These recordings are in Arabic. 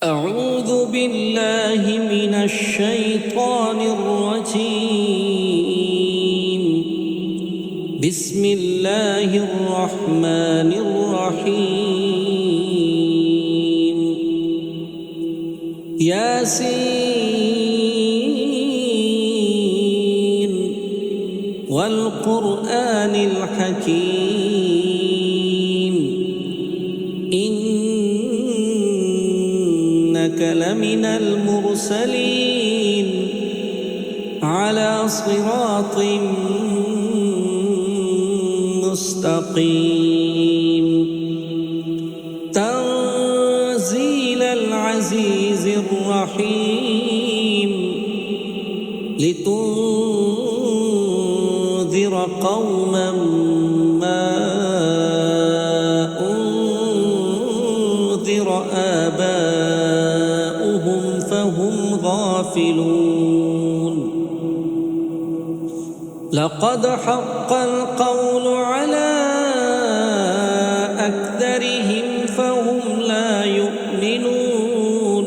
أعوذ بالله من الشيطان الرجيم. بسم الله الرحمن الرحيم. ياسين والقرآن الحكيم إنك لمن المرسلين على صراط مستقيم تنزيل العزيز الرحيم لتنذر قوما ما أنذر آباؤهم فهم غافلون. لقد حق القول على أكثرهم فهم لا يؤمنون.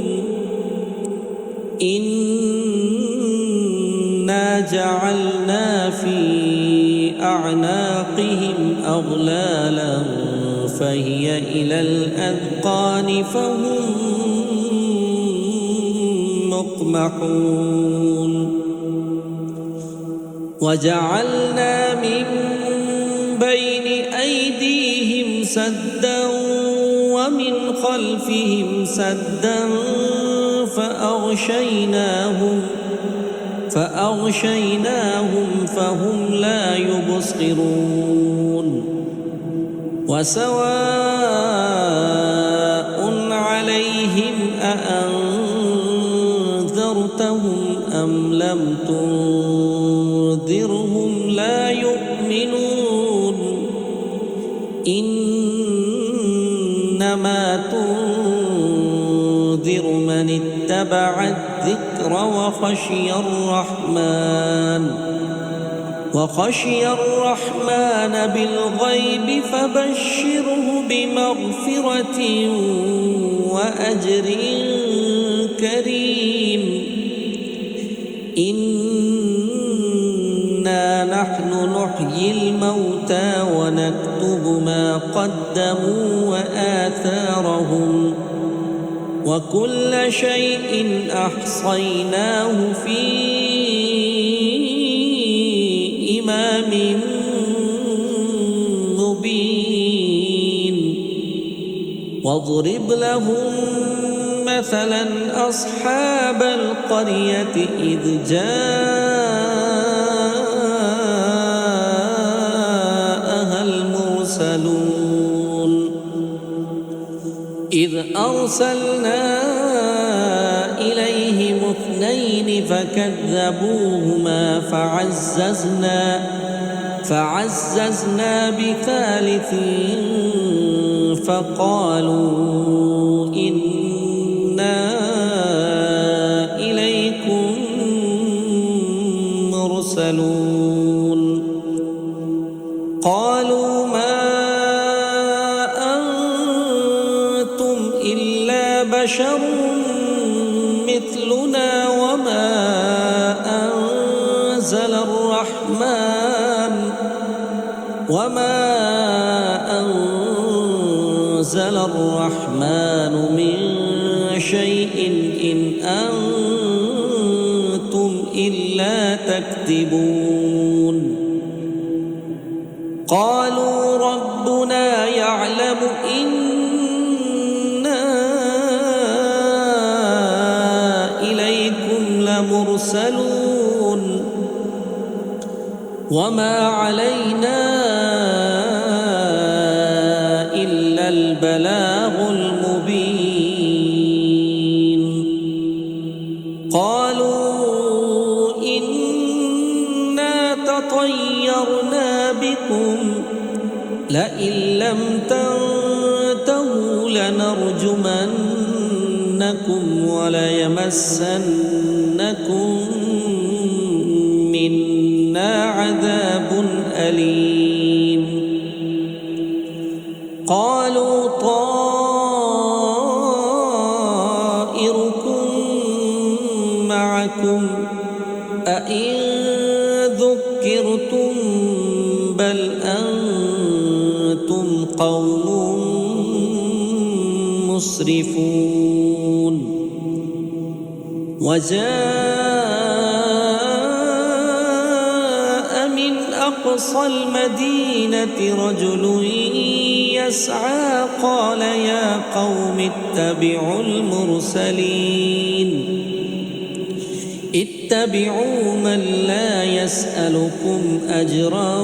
إنا جعلنا في أعناقهم أغلالا فهي إلى الأذقان فهم مقمحون. وجعلنا من بين أيديهم سدا ومن خلفهم سدا فأغشيناهم فهم لا يبصرون. وسواء عليهم أأنذرتهم أم لم تنذرهم لا يؤمنون. إنما تنذر من اتبع الذكر وخشي الرحمن بالغيب فبشره بمغفرة وأجر كريم. إنا نحن نحيي الموتى ونكتب ما قدموا وآثارهم وكل شيء أحصيناه في إمام مبين. واضرب لهم مثلا أصحاب القرية إذ جاءها المرسلون إذ أرسلنا إليهم اثنين فكذبوهما فعززنا بثالث فقالوا إنا إليكم مرسلون. قالوا ما أنتم إلا بشر مثلنا وما أنزل الرحمن من شيء إن أنتم إلا تكذبون. قالوا ربنا يعلم إنا إليكم لمرسلون وما علينا إلا البلاغ المبين. قالوا إنا تطيرنا بكم لئن لم تنتهوا لنرجمنكم وليمسنكم منا عذاب أليم. قالوا معكم أئن ذكرتم بل أنتم قوم مسرفون وجاء من أقصى المدينة رجل يسعى قال يا قوم اتبعوا المرسلين اتبعوا من لا يسألكم أجرا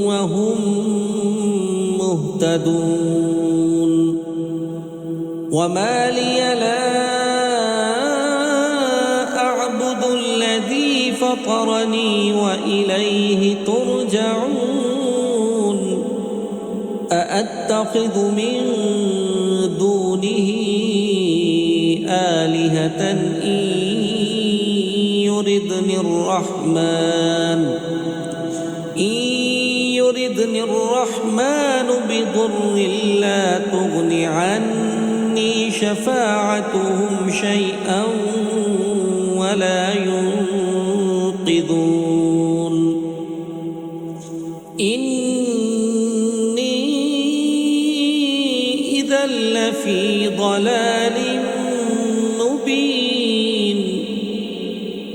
وهم مهتدون وما لي لا أعبد الذي فطرني وإليه ترجعون أأتخذ من دونه آلهة إن يردني الرحمن بضر لا تغن عني شفاعتهم شيئا ولا ينقذون إني إذا لفي ضلال مبين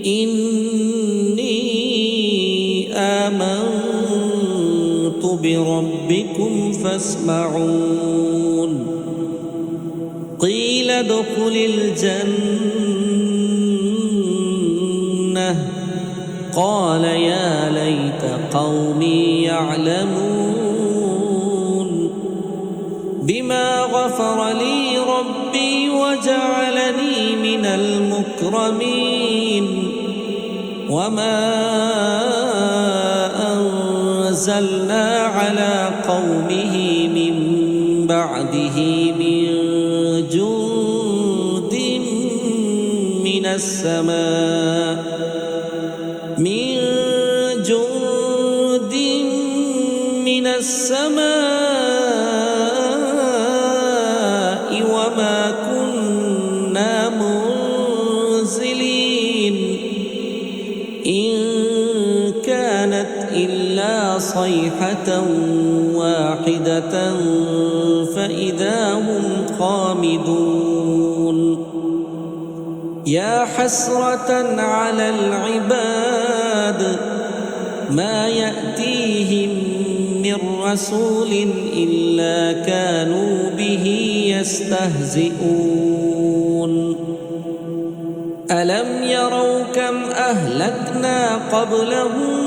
إني آمنت بربكم فاسمعون قيل ادخل الجنة قال يا ليت قومي يعلمون بما غفر لي ربي وجعلني من المكرمين وما أنزلنا على قومه من بعده من جند من السماء وما كنا منزلين إن كانت إلا صيحة واحدة فإذا هم خامدون يا حسرة على العباد ما يأتيهم من رسول إلا كانوا به يستهزئون ألم يروا كم أهلكنا قبلهم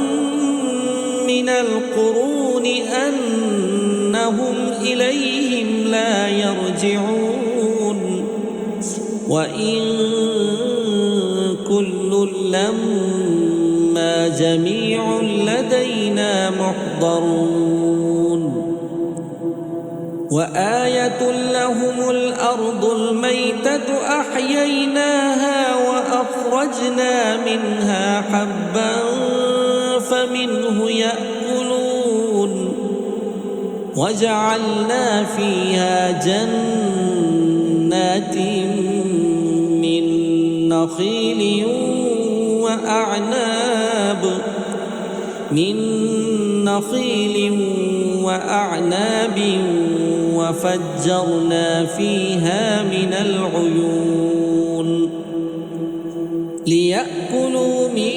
من القرون أنهم إليهم لا يرجعون وإن كل لما جميع لدينا محضرون وآية لهم الأرض الميتة أحييناها وأخرجنا منها حبا فمنه يأكلون وجعلنا فيها جنات من نخيل وأعناب وفجرنا فيها من العيون ليأكلوا من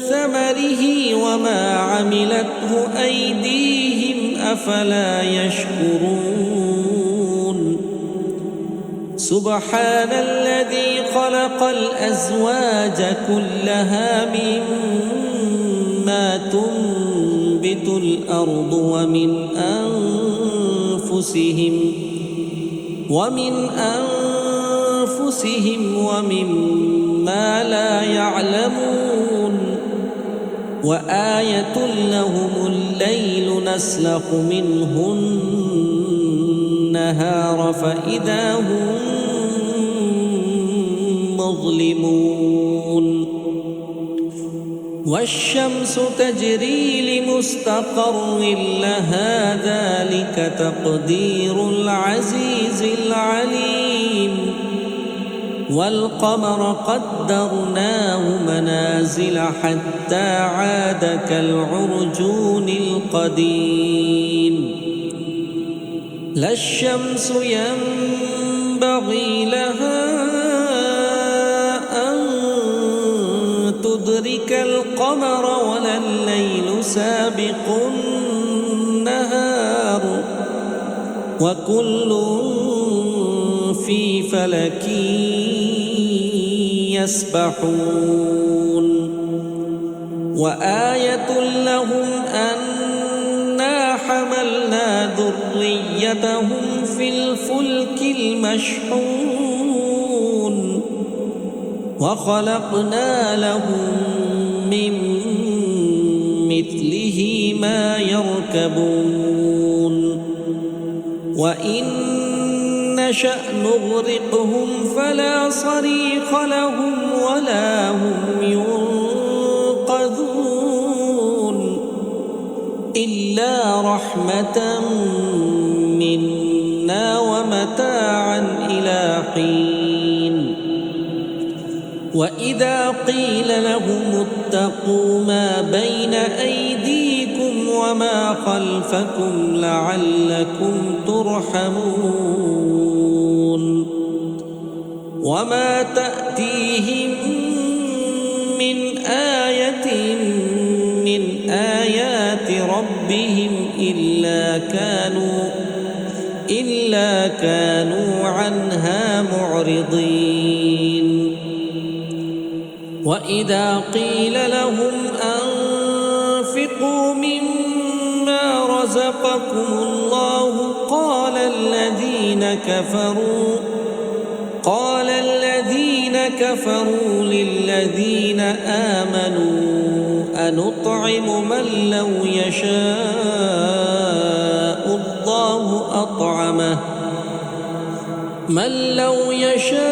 ثمره وما عملته أيديهم أفلا يشكرون سبحان الذي خلق الأزواج كلها مما تنبت الأرض ومن أنفسهم ومما لا يعلمون وآية لهم الليل نسلخ منه النهار فإذا هم مظلمون والشمس تجري لمستقر لها ذلك تقدير العزيز العليم والقمر قدرناه منازل حتى عاد كالعرجون القديم لا الشمس ينبغي لها أن تدرك القمر ولا الليل سابق النهار وكل في فلك يسبحون وآية لهم أنا حملنا ذريتهم في الفلك المشحون وخلقنا لهم من مثله ما يركبون وإن نشأ نغرقهم فلا صريخ لهم ولا هم ينقذون إلا رحمة منا ومتاعا إلى حين وإذا قيل لهم اتقوا ما بين أيديكم وما خلفكم لعلكم ترحمون وما تأتيهم من آية من آيات ربهم إلا كانوا عنها معرضين وإذا قيل لهم أنفقوا مما رزقكم الله قال الذين كفروا للذين آمنوا أنطعم من لو يشاء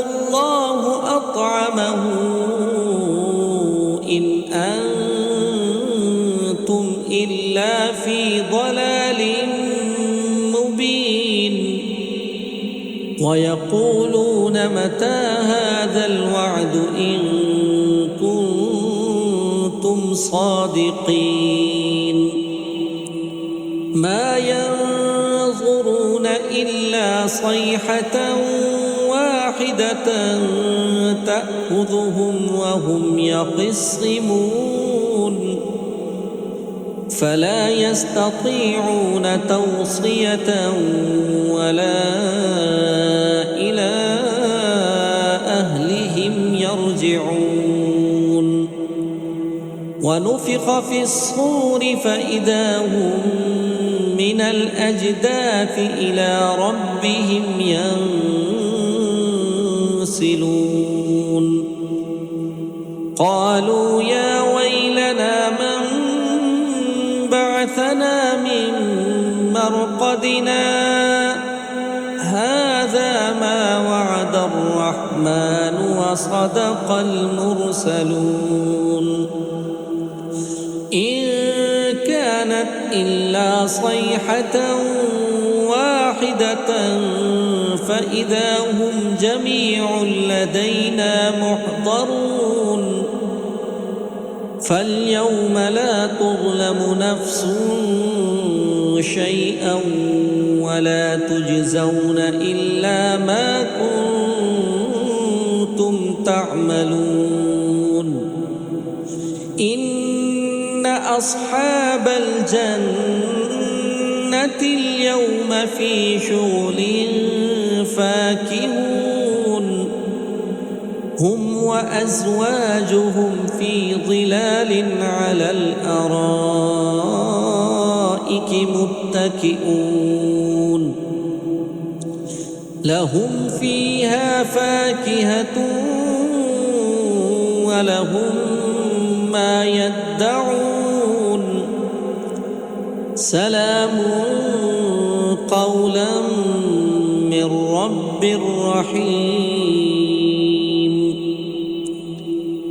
الله أطعمه إن أنتم إلا في ضلال مبين ويقولون متى هذا الوعد إن كنتم صادقين ما ينظرون إلا صيحة واحدة تأخذهم وهم يخصمون فلا يستطيعون توصية ولا إلى أهلهم يرجعون ونفخ في الصور فإذا هم من الأجداث إلى ربهم ينسلون قالوا يا ويلنا من بعثنا من مرقدنا هذا ما وعد الرحمن وصدق المرسلون إن كانت إلا صيحة واحدة فإذا هم جميع لدينا محضرون فاليوم لا تظلم نفس شيئا ولا تجزون إلا ما كنتم تعملون إن أصحاب الجنة اليوم في شغل فاكهون هم وأزواجهم في ظلال على الأرائك متكئون لهم فيها فاكهة ولهم ما يدعون سلام قولا من رب رحيم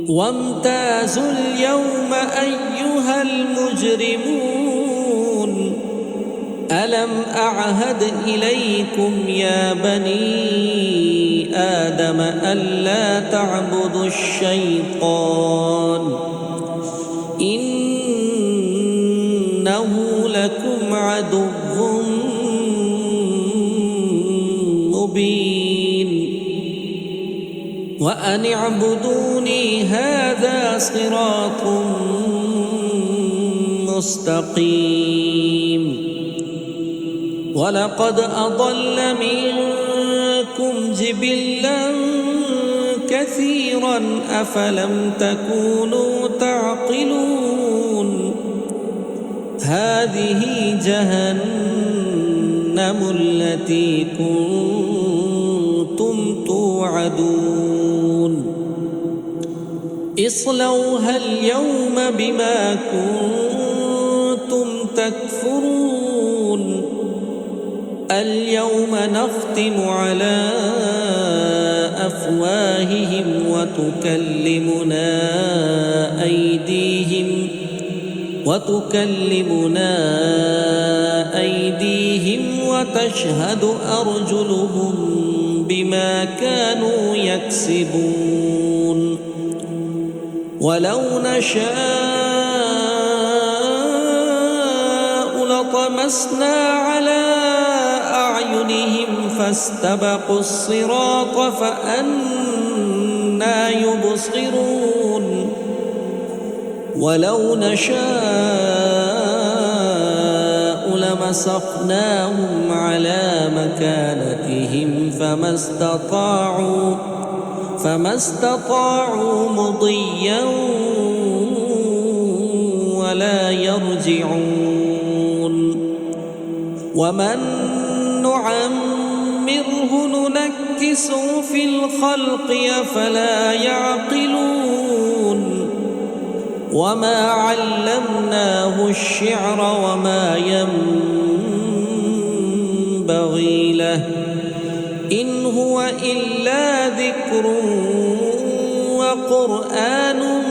وامتازوا اليوم أيها المجرمون ألم أعهد إليكم يا بني آدم ألا تعبدوا الشيطان إنه لكم عدو مبين وأن اعبدوني هذا صراط مستقيم ولقد أضل منكم جبلا كثيرا أفلم تكونوا تعقلون هذه جهنم التي كنتم توعدون اصلوها اليوم بما كنتم تكفرون اليوم نختم على أفواههم وتكلمنا أيديهم وتشهد أرجلهم بما كانوا يكسبون ولو نشاء لطمسنا على أعينهم فاستبقوا الصراط فأنى يبصرون ولو نشاء لمسخناهم على مكانتهم فما استطاعوا مضيا ولا يرجعون ومن نعمره ننكسه في الخلق أفلا يعقلون وما علمناه الشعر وما ينبغي له إن هو إلا ذكر وقرآن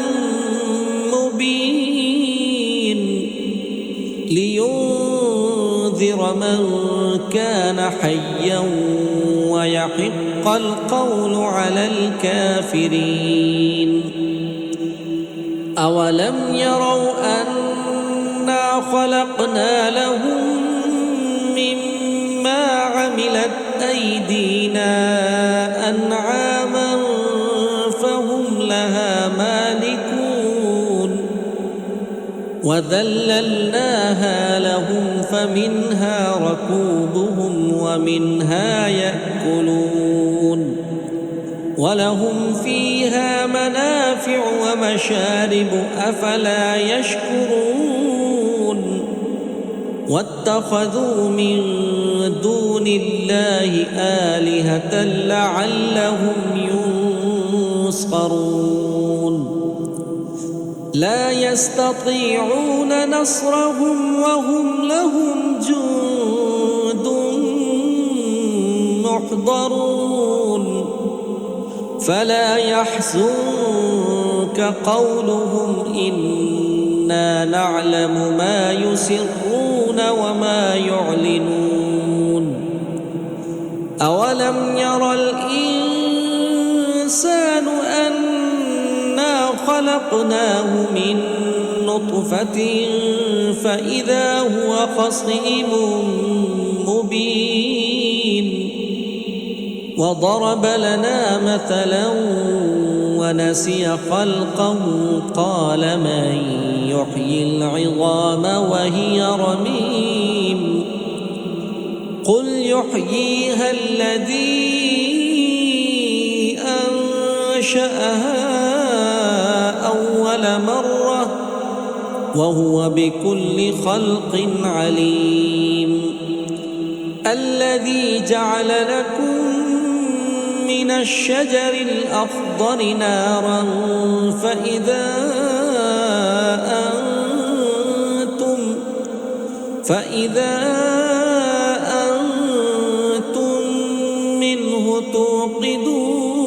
مبين لينذر من كان حيا ويحق القول على الكافرين أولم يروا أنا خلقنا لهم مما عملت أيدينا أنعاما فهم لها مالكون وذللناها لهم فمنها ركوبهم ومنها يأكلون ولهم فيها منافع ومشارب أفلا يشكرون واتخذوا من دون الله آلهة لعلهم ينصرون لا يستطيعون نصرهم وهم لهم جند محضرون فلا يحزنك قولهم إنا نعلم ما يسرون وما يعلنون أولم ير الإنسان أنا خلقناه من نطفة فإذا هو خصيم مبين وضرب لنا مثلا ونسي خلقه قال من يحيي العظام وهي رميم قل يحييها الذي أنشأها أول مرة وهو بكل خلق عليم الذي جعل لكم من الشجر الأخضر نارا فإذا أنتم منه توقدون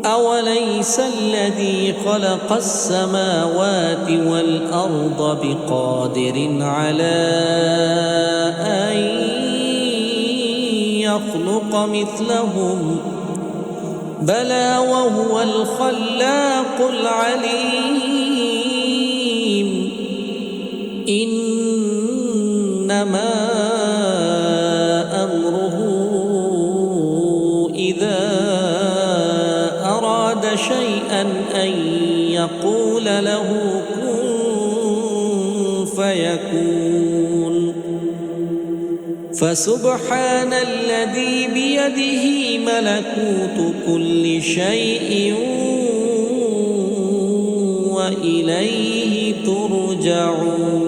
أوليس الذي خلق السماوات والأرض بقادر على أن يخلق مثلهم بلى وهو الخلاق العليم إنما أمره إذا أراد شيئا أن يقول له كن فيكون فسبحان الذي بيده ملكوت كل شيء وإليه ترجعون.